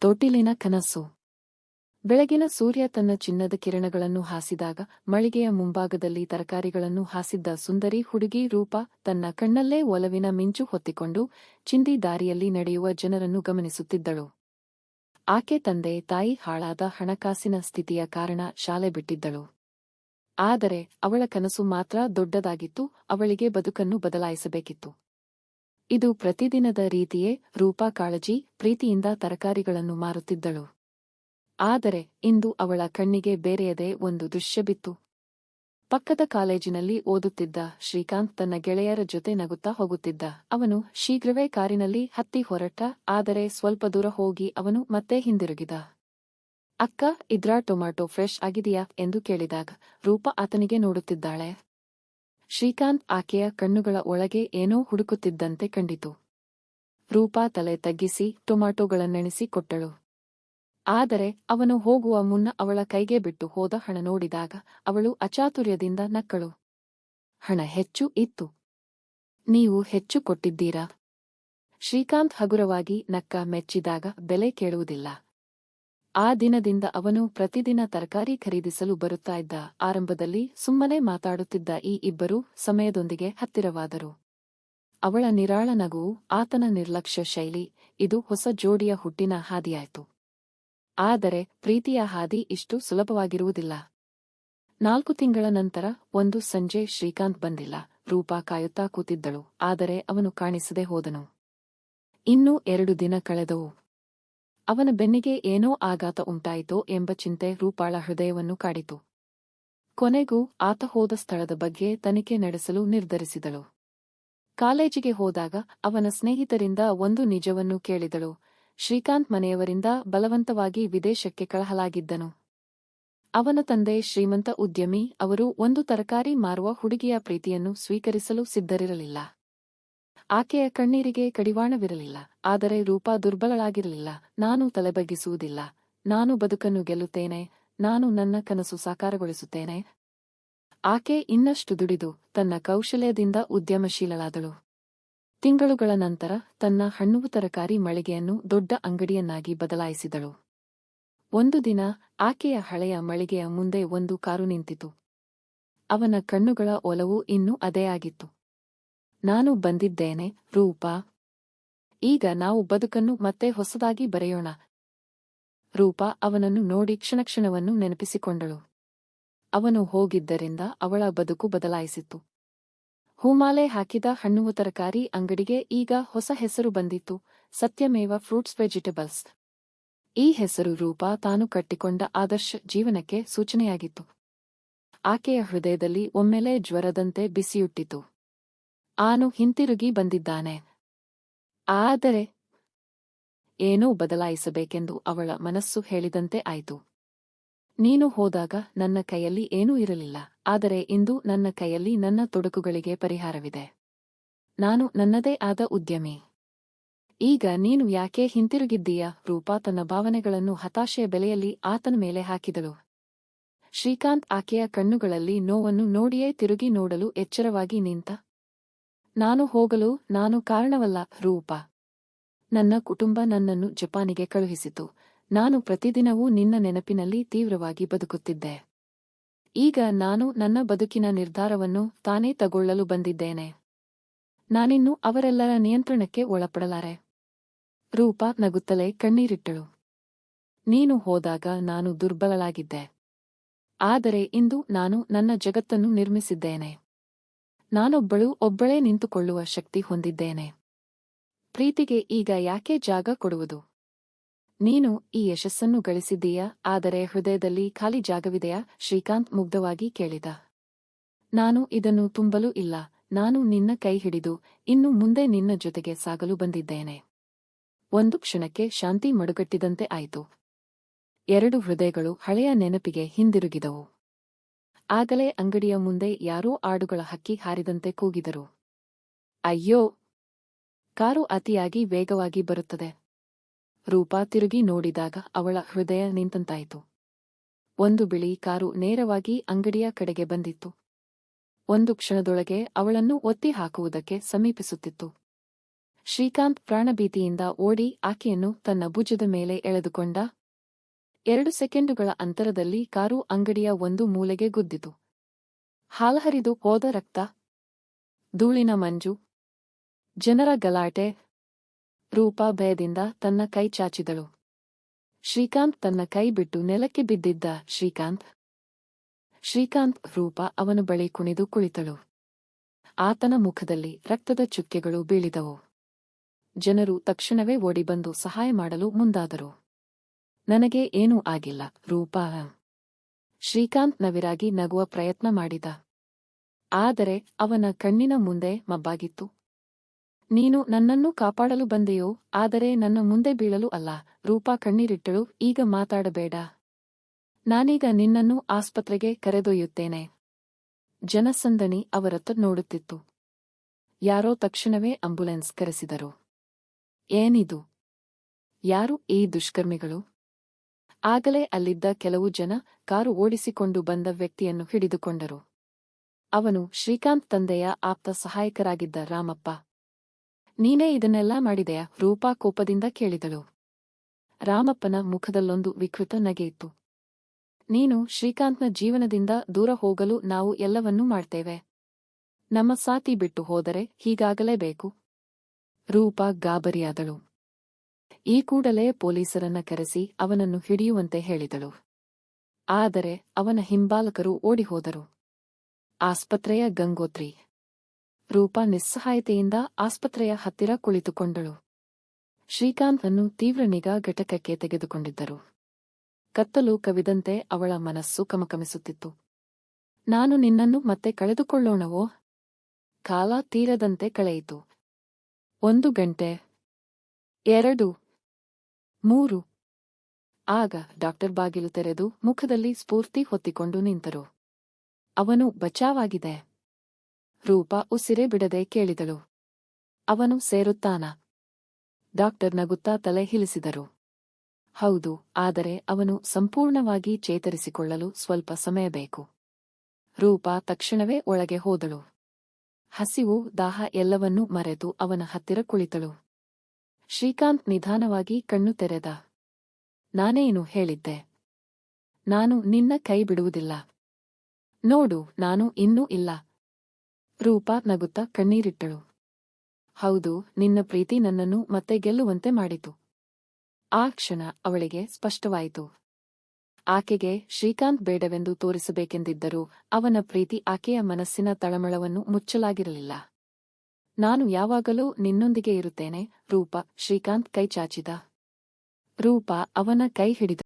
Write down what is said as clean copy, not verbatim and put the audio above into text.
ತೊಟ್ಟಿಲಿನ ಕನಸು. ಬೆಳಗಿನ ಸೂರ್ಯ ತನ್ನ ಚಿನ್ನದ ಕಿರಣಗಳನ್ನು ಹಾಸಿದಾಗ ಮಳಿಗೆಯ ಮುಂಭಾಗದಲ್ಲಿ ತರಕಾರಿಗಳನ್ನು ಹಾಸಿದ್ದ ಸುಂದರಿ ಹುಡುಗಿ ರೂಪ ತನ್ನ ಕಣ್ಣಲ್ಲೇ ಒಲವಿನ ಮಿಂಚು ಹೊತ್ತಿಕೊಂಡು ಚಿಂದಿ ದಾರಿಯಲ್ಲಿ ನಡೆಯುವ ಜನರನ್ನು ಗಮನಿಸುತ್ತಿದ್ದಳು. ಆಕೆ ತಂದೆ ತಾಯಿ ಹಾಳಾದ ಹಣಕಾಸಿನ ಸ್ಥಿತಿಯ ಕಾರಣ ಶಾಲೆ ಬಿಟ್ಟಿದ್ದಳು. ಆದರೆ ಅವಳ ಕನಸು ಮಾತ್ರ ದೊಡ್ಡದಾಗಿತ್ತು. ಅವಳಿಗೆ ಬದುಕನ್ನು ಬದಲಾಯಿಸಬೇಕಿತ್ತು. ಇದು ಪ್ರತಿದಿನದ ರೀತಿಯೇ. ರೂಪಾ ಕಾಳಜಿ ಪ್ರೀತಿಯಿಂದ ತರಕಾರಿಗಳನ್ನು ಮಾರುತ್ತಿದ್ದಳು. ಆದರೆ ಇಂದು ಅವಳ ಕಣ್ಣಿಗೆ ಬೇರೆಯದೇ ಒಂದು ದೃಶ್ಯ ಬಿತ್ತು. ಪಕ್ಕದ ಕಾಲೇಜಿನಲ್ಲಿ ಓದುತ್ತಿದ್ದ ಶ್ರೀಕಾಂತ್ ತನ್ನ ಗೆಳೆಯರ ಜೊತೆ ನಗುತ್ತಾ ಹೋಗುತ್ತಿದ್ದ. ಅವನು ಶೀಘ್ರವೇ ಕಾರಿನಲ್ಲಿ ಹತ್ತಿ ಹೊರಟ. ಆದರೆ ಸ್ವಲ್ಪ ದೂರ ಹೋಗಿ ಅವನು ಮತ್ತೆ ಹಿಂದಿರುಗಿದ. ಅಕ್ಕ, ಇದ್ರಾ ಟೊಮ್ಯಾಟೊ ಫ್ರೆಶ್ ಆಗಿದೆಯಾ ಎಂದು ಕೇಳಿದಾಗ ರೂಪಾ ಆತನಿಗೆ ನೋಡುತ್ತಿದ್ದಾಳೆ. ಶ್ರೀಕಾಂತ್ ಆಕೆಯ ಕಣ್ಣುಗಳ ಒಳಗೆ ಏನೋ ಹುಡುಕುತ್ತಿದ್ದಂತೆ ಕಂಡಿತು. ರೂಪಾ ತಲೆ ತಗ್ಗಿಸಿ ಟೊಮ್ಯಾಟೊಗಳನ್ನೆಣಿಸಿ ಕೊಟ್ಟಳು. ಆದರೆ ಅವನು ಹೋಗುವ ಮುನ್ನ ಅವಳ ಕೈಗೆ ಬಿಟ್ಟು ಹೋದ ಹಣ ನೋಡಿದಾಗ ಅವಳು ಅಚಾತುರ್ಯದಿಂದ ನಕ್ಕಳು. ಹಣ ಹೆಚ್ಚು ಇತ್ತು. ನೀವು ಹೆಚ್ಚು ಕೊಟ್ಟಿದ್ದೀರಾ? ಶ್ರೀಕಾಂತ್ ಹಗುರವಾಗಿ ನಕ್ಕ. ಮೆಚ್ಚಿದಾಗ ಬೆಲೆ ಕೇಳುವುದಿಲ್ಲ. ಆ ದಿನದಿಂದ ಅವನು ಪ್ರತಿದಿನ ತರಕಾರಿ ಖರೀದಿಸಲು ಬರುತ್ತಾ ಇದ್ದ. ಆರಂಭದಲ್ಲಿ ಸುಮ್ಮನೆ ಮಾತಾಡುತ್ತಿದ್ದ ಈ ಇಬ್ಬರೂ ಸಮಯದೊಂದಿಗೆ ಹತ್ತಿರವಾದರು. ಅವಳ ನಿರಾಳ ನಗುವು, ಆತನ ನಿರ್ಲಕ್ಷ್ಯ ಶೈಲಿ, ಇದು ಹೊಸ ಜೋಡಿಯ ಹುಟ್ಟಿನ ಹಾದಿಯಾಯಿತು. ಆದರೆ ಪ್ರೀತಿಯ ಹಾದಿ ಇಷ್ಟು ಸುಲಭವಾಗಿರುವುದಿಲ್ಲ. 4 ತಿಂಗಳ ನಂತರ ಒಂದು ಸಂಜೆ ಶ್ರೀಕಾಂತ್ ಬಂದಿಲ್ಲ. ರೂಪಾ ಕಾಯುತ್ತಾ ಕೂತಿದ್ದಳು. ಆದರೆ ಅವನು ಕಾಣಿಸದೆ ಹೋದನು. ಇನ್ನೂ 2 ದಿನ ಕಳೆದವು. ಅವನ ಬೆನ್ನಿಗೆ ಏನೋ ಆಘಾತ ಉಂಟಾಯಿತೋ ಎಂಬ ಚಿಂತೆ ರೂಪಾಳ ಹೃದಯವನ್ನು ಕಾಡಿತು. ಕೊನೆಗೂ ಆತ ಹೋದ ಸ್ಥಳದ ಬಗ್ಗೆ ತನಿಖೆ ನಡೆಸಲು ನಿರ್ಧರಿಸಿದಳು. ಕಾಲೇಜಿಗೆ ಹೋದಾಗ ಅವನ ಸ್ನೇಹಿತರಿಂದ ಒಂದು ನಿಜವನ್ನು ಕೇಳಿದಳು. ಶ್ರೀಕಾಂತ್ ಮನೆಯವರಿಂದ ಬಲವಂತವಾಗಿ ವಿದೇಶಕ್ಕೆ ಕಳುಹಿಸಲಾಗಿದ್ದನು. ಅವನ ತಂದೆ ಶ್ರೀಮಂತ ಉದ್ಯಮಿ. ಅವರು ಒಂದು ತರಕಾರಿ ಮಾರುವ ಹುಡುಗಿಯ ಪ್ರೀತಿಯನ್ನು ಸ್ವೀಕರಿಸಲು ಸಿದ್ಧರಿರಲಿಲ್ಲ. ಆಕೆಯ ಕಣ್ಣೀರಿಗೆ ಕಡಿವಾಣವಿರಲಿಲ್ಲ. ಆದರೆ ರೂಪಾ ದುರ್ಬಲಳಾಗಿರಲಿಲ್ಲ. ನಾನು ತಲೆಬಗ್ಗಿಸುವುದಿಲ್ಲ. ನಾನು ಬದುಕನ್ನು ಗೆಲ್ಲುತ್ತೇನೆ. ನಾನು ನನ್ನ ಕನಸು ಸಾಕಾರಗೊಳಿಸುತ್ತೇನೆ. ಆಕೆ ಇನ್ನಷ್ಟು ದುಡಿದು ತನ್ನ ಕೌಶಲ್ಯದಿಂದ ಉದ್ಯಮಶೀಲಳಾದಳು. ತಿಂಗಳುಗಳ ನಂತರ ತನ್ನ ಹಣ್ಣು ತರಕಾರಿ ಮಳಿಗೆಯನ್ನು ದೊಡ್ಡ ಅಂಗಡಿಯನ್ನಾಗಿ ಬದಲಾಯಿಸಿದಳು. ಒಂದು ದಿನ ಆಕೆಯ ಹಳೆಯ ಮಳಿಗೆಯ ಮುಂದೆ ಒಂದು ಕಾರು ನಿಂತಿತು. ಅವನ ಕಣ್ಣುಗಳ ಒಲವು ಇನ್ನೂ ಅದೇ ಆಗಿತ್ತು. ನಾನು ಬಂದಿದ್ದೇನೆ, ರೂಪಾ. ಈಗ ನಾವು ಬದುಕನ್ನು ಮತ್ತೆ ಹೊಸದಾಗಿ ಬರೆಯೋಣ. ರೂಪಾ ಅವನನ್ನು ನೋಡಿ ಕ್ಷಣಕ್ಷಣವನ್ನು ನೆನಪಿಸಿಕೊಂಡಳು. ಅವನು ಹೋಗಿದ್ದರಿಂದ ಅವಳ ಬದುಕು ಬದಲಾಯಿಸಿತ್ತು. ಹೂಮಾಲೆ ಹಾಕಿದ ಹಣ್ಣು ತರಕಾರಿ ಅಂಗಡಿಗೆ ಈಗ ಹೊಸ ಹೆಸರು ಬಂದಿತ್ತು, ಸತ್ಯಮೇವ ಫ್ರೂಟ್ಸ್ ವೆಜಿಟೇಬಲ್ಸ್. ಈ ಹೆಸರು ರೂಪಾ ತಾನು ಕಟ್ಟಿಕೊಂಡ ಆದರ್ಶ ಜೀವನಕ್ಕೆ ಸೂಚನೆಯಾಗಿತ್ತು. ಆಕೆಯ ಹೃದಯದಲ್ಲಿ ಒಮ್ಮೆಲೇ ಜ್ವರದಂತೆ ಬಿಸಿಯುಟ್ಟಿತು. ಆನು ಹಿಂತಿರುಗಿ ಬಂದಿದ್ದಾನೆ. ಆದರೆ ಏನೋ ಬದಲಾಯಿಸಬೇಕೆಂದು ಅವಳ ಮನಸ್ಸು ಹೇಳಿದಂತೆ ಆಯಿತು. ನೀನು ಹೋದಾಗ ನನ್ನ ಕೈಯಲ್ಲಿ ಏನೂ ಇರಲಿಲ್ಲ. ಆದರೆ ಇಂದು ನನ್ನ ಕೈಯಲ್ಲಿ ನನ್ನ ತೊಡಕುಗಳಿಗೆ ಪರಿಹಾರವಿದೆ. ನಾನು ನನ್ನದೇ ಆದ ಉದ್ಯಮಿ. ಈಗ ನೀನು ಯಾಕೆ ಹಿಂತಿರುಗಿದ್ದೀಯಾ? ರೂಪಾ ತನ್ನ ಭಾವನೆಗಳನ್ನು ಹತಾಶೆಯ ಬೆಲೆಯಲ್ಲಿ ಆತನ ಮೇಲೆ ಹಾಕಿದಳು. ಶ್ರೀಕಾಂತ್ ಆಕೆಯ ಕಣ್ಣುಗಳಲ್ಲಿ ನೋವನ್ನು ನೋಡಿಯೇ ತಿರುಗಿ ನೋಡಲು ಎಚ್ಚರವಾಗಿ ನಿಂತ. ನಾನು ಹೋಗಲು ನಾನು ಕಾರಣವಲ್ಲ, ರೂಪಾ. ನನ್ನ ಕುಟುಂಬ ನನ್ನನ್ನು ಜಪಾನಿಗೆ ಕಳುಹಿಸಿತು. ನಾನು ಪ್ರತಿದಿನವೂ ನಿನ್ನ ನೆನಪಿನಲ್ಲಿ ತೀವ್ರವಾಗಿ ಬದುಕುತ್ತಿದ್ದೆ. ಈಗ ನಾನು ನನ್ನ ಬದುಕಿನ ನಿರ್ಧಾರವನ್ನು ತಾನೇ ತಗೊಳ್ಳಲು ಬಂದಿದ್ದೇನೆ. ನಾನಿನ್ನು ಅವರೆಲ್ಲರ ನಿಯಂತ್ರಣಕ್ಕೆ ಒಳಪಡಲಾರೆ. ರೂಪಾ ನಗುತ್ತಲೇ ಕಣ್ಣೀರಿಟ್ಟಳು. ನೀನು ಹೋದಾಗ ನಾನು ದುರ್ಬಲಳಾಗಿದ್ದೆ. ಆದರೆ ಇಂದು ನಾನು ನನ್ನ ಜಗತ್ತನ್ನು ನಿರ್ಮಿಸಿದ್ದೇನೆ. ಒಬ್ಬಳೇ ನಿಂತುಕೊಳ್ಳುವ ಶಕ್ತಿ ಹೊಂದಿದ್ದೇನೆ. ಪ್ರೀತಿಗೆ ಈಗ ಯಾಕೆ ಜಾಗ ಕೊಡುವುದು? ನೀನು ಈ ಯಶಸ್ಸನ್ನು ಗಳಿಸಿದ್ದೀಯಾ, ಆದರೆ ಹೃದಯದಲ್ಲಿ ಖಾಲಿ ಜಾಗವಿದೆಯಾ? ಶ್ರೀಕಾಂತ್ ಮುಗ್ಧವಾಗಿ ಕೇಳಿದ. ನಾನು ಇದನ್ನು ತುಂಬಲು ಇಲ್ಲ. ನಾನು ನಿನ್ನ ಕೈ ಹಿಡಿದು ಇನ್ನು ಮುಂದೆ ನಿನ್ನ ಜೊತೆಗೆ ಸಾಗಲು ಬಂದಿದ್ದೇನೆ. ಒಂದು ಕ್ಷಣಕ್ಕೆ ಶಾಂತಿ ಮಡುಗಟ್ಟಿದಂತೆ ಆಯಿತು. 2 ಹೃದಯಗಳು ಹಳೆಯ ನೆನಪಿಗೆ ಹಿಂದಿರುಗಿದವು. ಆಗಲೇ ಅಂಗಡಿಯ ಮುಂದೆ ಯಾರೋ ಆಡುಗಳ ಹಕ್ಕಿ ಹಾರಿದಂತೆ ಕೂಗಿದರು. ಅಯ್ಯೋ! ಕಾರು ಅತಿಯಾಗಿ ವೇಗವಾಗಿ ಬರುತ್ತದೆ. ರೂಪಾ ತಿರುಗಿ ನೋಡಿದಾಗ ಅವಳ ಹೃದಯ ನಿಂತಂತಾಯಿತು. ಒಂದು ಬಿಳಿ ಕಾರು ನೇರವಾಗಿ ಅಂಗಡಿಯ ಕಡೆಗೆ ಬಂದಿತ್ತು. ಒಂದು ಕ್ಷಣದೊಳಗೆ ಅವಳನ್ನು ಒತ್ತಿ ಹಾಕುವುದಕ್ಕೆ ಸಮೀಪಿಸುತ್ತಿತ್ತು. ಶ್ರೀಕಾಂತ್ ಪ್ರಾಣಭೀತಿಯಿಂದ ಓಡಿ ಆಕೆಯನ್ನು ತನ್ನ ಭುಜದ ಮೇಲೆ ಎಳೆದುಕೊಂಡ. 2 ಸೆಕೆಂಡುಗಳ ಅಂತರದಲ್ಲಿ ಕಾರು ಅಂಗಡಿಯ ಒಂದು ಮೂಲೆಗೆ ಗುದ್ದಿತು. ಹಾಲಹರಿದು ಹೋದ ರಕ್ತ, ಧೂಳಿನ ಮಂಜು, ಜನರ ಗಲಾಟೆ. ರೂಪಾ ಭಯದಿಂದ ತನ್ನ ಕೈ ಚಾಚಿದಳು. ಶ್ರೀಕಾಂತ್ ತನ್ನ ಕೈ ಬಿಟ್ಟು ನೆಲಕ್ಕೆ ಬಿದ್ದಿದ್ದ. ಶ್ರೀಕಾಂತ್ ರೂಪಾ ಅವನ ಬಳಿ ಕುಣಿದು ಕುಳಿತಳು. ಆತನ ಮುಖದಲ್ಲಿ ರಕ್ತದ ಚುಕ್ಕೆಗಳು ಬೀಳಿದವು. ಜನರು ತಕ್ಷಣವೇ ಓಡಿಬಂದು ಸಹಾಯ ಮಾಡಲು ಮುಂದಾದರು. ನನಗೆ ಏನೂ ಆಗಿಲ್ಲ ರೂಪಾ. ಶ್ರೀಕಾಂತ್ ನವಿರಾಗಿ ನಗುವ ಪ್ರಯತ್ನ ಮಾಡಿದ. ಆದರೆ ಅವನ ಕಣ್ಣಿನ ಮುಂದೆ ಮಬ್ಬಾಗಿತ್ತು. ನೀನು ನನ್ನನ್ನು ಕಾಪಾಡಲು ಬಂದೆಯೋ, ಆದರೆ ನನ್ನ ಮುಂದೆ ಬೀಳಲು ಅಲ್ಲ. ರೂಪಾ ಕಣ್ಣೀರಿಟ್ಟಳು. ಈಗ ಮಾತಾಡಬೇಡ. ನಾನೀಗ ನಿನ್ನನ್ನು ಆಸ್ಪತ್ರೆಗೆ ಕರೆದೊಯ್ಯುತ್ತೇನೆ. ಜನಸಂದಣಿ ಅವರತ್ತ ನೋಡುತ್ತಿತ್ತು. ಯಾರೋ ತಕ್ಷಣವೇ ಆಂಬ್ಯುಲೆನ್ಸ್ ಕರೆಸಿದರು. ಏನಿದು? ಯಾರು ಈ ದುಷ್ಕರ್ಮಿಗಳು? ಆಗಲೇ ಅಲ್ಲಿದ್ದ ಕೆಲವು ಜನ ಕಾರು ಓಡಿಸಿಕೊಂಡು ಬಂದ ವ್ಯಕ್ತಿಯನ್ನು ಹಿಡಿದುಕೊಂಡರು. ಅವನು ಶ್ರೀಕಾಂತ್ ತಂದೆಯ ಆಪ್ತ ಸಹಾಯಕರಾಗಿದ್ದ ರಾಮಪ್ಪ. ನೀನೇ ಇದನ್ನೆಲ್ಲ ಮಾಡಿದೆಯಾ? ರೂಪಾ ಕೋಪದಿಂದ ಕೇಳಿದಳು. ರಾಮಪ್ಪನ ಮುಖದಲ್ಲೊಂದು ವಿಕೃತ ನಗೆಯಿತ್ತು. ನೀನು ಶ್ರೀಕಾಂತ್ನ ಜೀವನದಿಂದ ದೂರ ಹೋಗಲು ನಾವು ಎಲ್ಲವನ್ನೂ ಮಾಡ್ತೇವೆ. ನಮ್ಮ ಸಾತಿ ಬಿಟ್ಟು ಹೋದರೆ ಹೀಗಾಗಲೇಬೇಕು. ರೂಪಾ ಗಾಬರಿಯಾದಳು. ಈ ಕೂಡಲೇ ಪೊಲೀಸರನ್ನ ಕರೆಸಿ ಅವನನ್ನು ಹಿಡಿಯುವಂತೆ ಹೇಳಿದಳು. ಆದರೆ ಅವನ ಹಿಂಬಾಲಕರು ಓಡಿಹೋದರು. ಆಸ್ಪತ್ರೆಯ ಗಂಗೋತ್ರಿ. ರೂಪಾ ನಿಸ್ಸಹಾಯತೆಯಿಂದ ಆಸ್ಪತ್ರೆಯ ಹತ್ತಿರ ಕುಳಿತುಕೊಂಡಳು. ಶ್ರೀಕಾಂತ್ನನ್ನು ತೀವ್ರ ನಿಗಾ ಘಟಕಕ್ಕೆ ತೆಗೆದುಕೊಂಡಿದ್ದರು. ಕತ್ತಲು ಕವಿದಂತೆ ಅವಳ ಮನಸ್ಸು ಕಮಕಮಿಸುತ್ತಿತ್ತು. ನಾನು ನಿನ್ನನ್ನು ಮತ್ತೆ ಕಳೆದುಕೊಳ್ಳೋಣವೋ? ಕಾಲ ತೀರದಂತೆ ಕಳೆಯಿತು. 1 ಗಂಟೆ, 2, 3. ಆಗ ಡಾಕ್ಟರ್ ಬಾಗಿಲು ತೆರೆದು ಮುಖದಲ್ಲಿ ಸ್ಫೂರ್ತಿ ಹೊತ್ತಿಕೊಂಡು ನಿಂತರು. ಅವನು ಬಚಾವಾಗಿದೆ. ರೂಪಾ ಉಸಿರೇ ಬಿಡದೆ ಕೇಳಿದಳು. ಅವನು ಸೇರುತ್ತಾನಾ? ಡಾಕ್ಟರ್ ನಗುತ್ತಾ ತಲೆ ಹಿಲಿಸಿದರು. ಹೌದು, ಆದರೆ ಅವನು ಸಂಪೂರ್ಣವಾಗಿ ಚೇತರಿಸಿಕೊಳ್ಳಲು ಸ್ವಲ್ಪ ಸಮಯ ಬೇಕು. ರೂಪಾ ತಕ್ಷಣವೇ ಒಳಗೆ ಹೋದಳು. ಹಸಿವು, ದಾಹ ಎಲ್ಲವನ್ನೂ ಮರೆತು ಅವನ ಹತ್ತಿರ ಕುಳಿತಳು. ಶ್ರೀಕಾಂತ್ ನಿಧಾನವಾಗಿ ಕಣ್ಣು ತೆರೆದ. ನಾನೇನು ಹೇಳಿದ್ದೆ? ನಾನು ನಿನ್ನ ಕೈ ಬಿಡುವುದಿಲ್ಲ. ನೋಡು, ನಾನು ಇನ್ನೂ ಇಲ್ಲ. ರೂಪಾ ನಗುತ್ತಾ ಕಣ್ಣೀರಿಟ್ಟಳು. ಹೌದು, ನಿನ್ನ ಪ್ರೀತಿ ನನ್ನನ್ನು ಮತ್ತೆ ಗೆಲ್ಲುವಂತೆ ಮಾಡಿತು. ಆ ಕ್ಷಣ ಅವಳಿಗೆ ಸ್ಪಷ್ಟವಾಯಿತು. ಆಕೆಗೆ ಶ್ರೀಕಾಂತ್ ಬೇಡವೆಂದು ತೋರಿಸಬೇಕೆಂದಿದ್ದರೂ ಅವನ ಪ್ರೀತಿ ಆಕೆಯ ಮನಸ್ಸಿನ ತಳಮಳವನ್ನು ಮುಚ್ಚಲಾಗಿರಲಿಲ್ಲ. ನಾನು ಯಾವಾಗಲೂ ನಿನ್ನೊಂದಿಗೆ ಇರುತ್ತೇನೆ ರೂಪಾ. ಶ್ರೀಕಾಂತ್ ಕೈ ಚಾಚಿದ. ರೂಪಾ ಅವನ ಕೈ ಹಿಡಿದ.